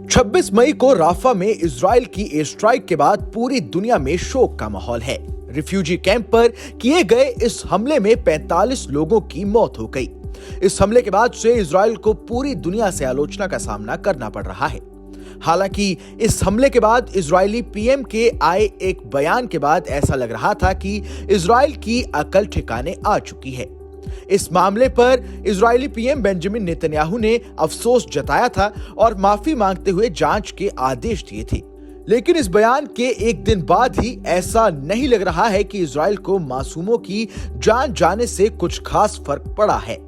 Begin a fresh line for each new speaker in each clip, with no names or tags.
26 मई को राफा में इजराइल की एयर स्ट्राइक के बाद पूरी दुनिया में शोक का माहौल है। रिफ्यूजी कैंप पर किए गए इस हमले में 45 लोगों की मौत हो गई। इस हमले के बाद से इजराइल को पूरी दुनिया से आलोचना का सामना करना पड़ रहा है। हालांकि इस हमले के बाद इजरायली पीएम के आए एक बयान के बाद ऐसा लग रहा था कि इजराइल की अकल ठिकाने आ चुकी है। इस मामले पर इजरायली पीएम बेंजामिन नेतन्याहू ने अफसोस जताया था और माफी मांगते हुए जांच के आदेश दिए थे। लेकिन इस बयान के एक दिन बाद ही ऐसा नहीं लग रहा है कि इजराइल को मासूमों की जान जाने से कुछ खास फर्क पड़ा है।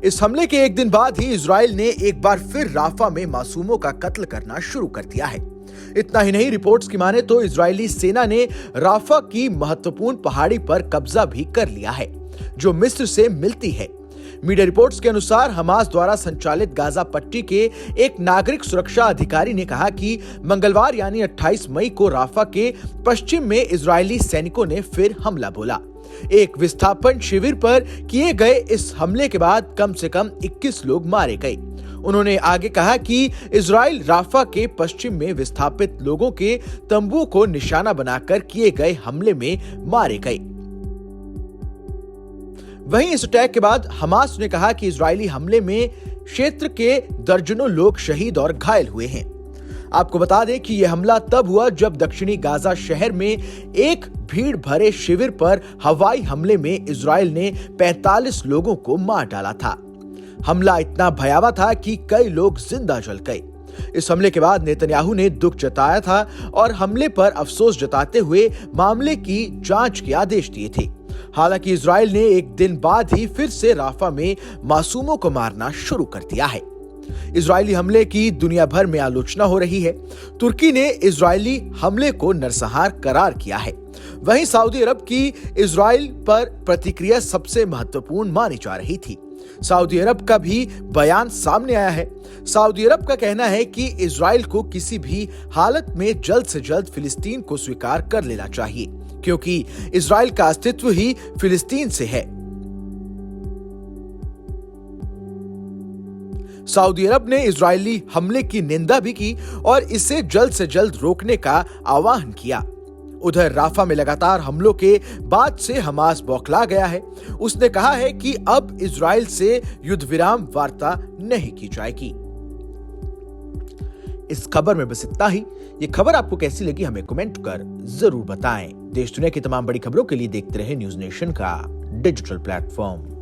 इस हमले के एक दिन बाद ही इजराइल ने एक बार फिर राफा में मासूमों का कत्ल करना शुरू कर दिया है। इतना ही नहीं, रिपोर्ट्स की माने तो इजरायली सेना ने राफा की महत्वपूर्ण पहाड़ी पर कब्जा भी कर लिया है, जो मिस्र से मिलती है। मीडिया रिपोर्ट्स के अनुसार हमास द्वारा संचालित गाजा पट्टी के एक नागरिक सुरक्षा अधिकारी ने कहा कि मंगलवार यानी 28 मई को राफा के पश्चिम में इजरायली सैनिकों ने फिर हमला बोला। एक विस्थापन शिविर पर किए गए इस हमले के बाद कम से कम 21 लोग मारे गए। उन्होंने आगे कहा कि इजराइल राफा के पश्चिम में विस्थापित लोगों के तंबुओं को निशाना बनाकर किए गए हमले में मारे गए। वहीं इस अटैक के बाद हमास ने कहा कि इजरायली हमले में क्षेत्र के दर्जनों लोग शहीद और घायल हुए हैं। आपको बता दें कि यह हमला तब हुआ जब दक्षिणी गाजा शहर में एक भीड़ भरे शिविर पर हवाई हमले में इजराइल ने 45 लोगों को मार डाला था। हमला इतना भयावह था कि कई लोग जिंदा जल गए। इस हमले के बाद नेतन्याहू ने दुख जताया था और हमले पर अफसोस जताते हुए मामले की जांच के आदेश दिए थे। हालांकि इजराइल ने एक दिन बाद ही फिर से राफा में मासूमों को मारना शुरू कर दिया है। इजरायली हमले की दुनिया भर में आलोचना हो रही है। तुर्की ने इजरायली हमले को नरसंहार करार किया है। वहीं सऊदी अरब की इजराइल पर प्रतिक्रिया सबसे महत्वपूर्ण मानी जा रही थी। सऊदी अरब का भी बयान सामने आया है। सऊदी अरब का कहना है कि इजराइल को किसी भी हालत में जल्द से जल्द फिलिस्तीन को स्वीकार कर लेना चाहिए, क्योंकि इजराइल का अस्तित्व ही फिलिस्तीन से है। सऊदी अरब ने इजरायली हमले की निंदा भी की और इसे जल्द से जल्द रोकने का आह्वान किया। उधर राफा में लगातार हमलों के बाद से हमास बौखला गया है। उसने कहा है कि अब इजराइल से युद्ध विराम वार्ता नहीं की जाएगी। इस खबर में बस इतना ही। ये खबर आपको कैसी लगी हमें कमेंट कर जरूर बताएं। देश दुनिया की तमाम बड़ी खबरों के लिए देखते रहे न्यूज़ नेशन का डिजिटल प्लेटफॉर्म।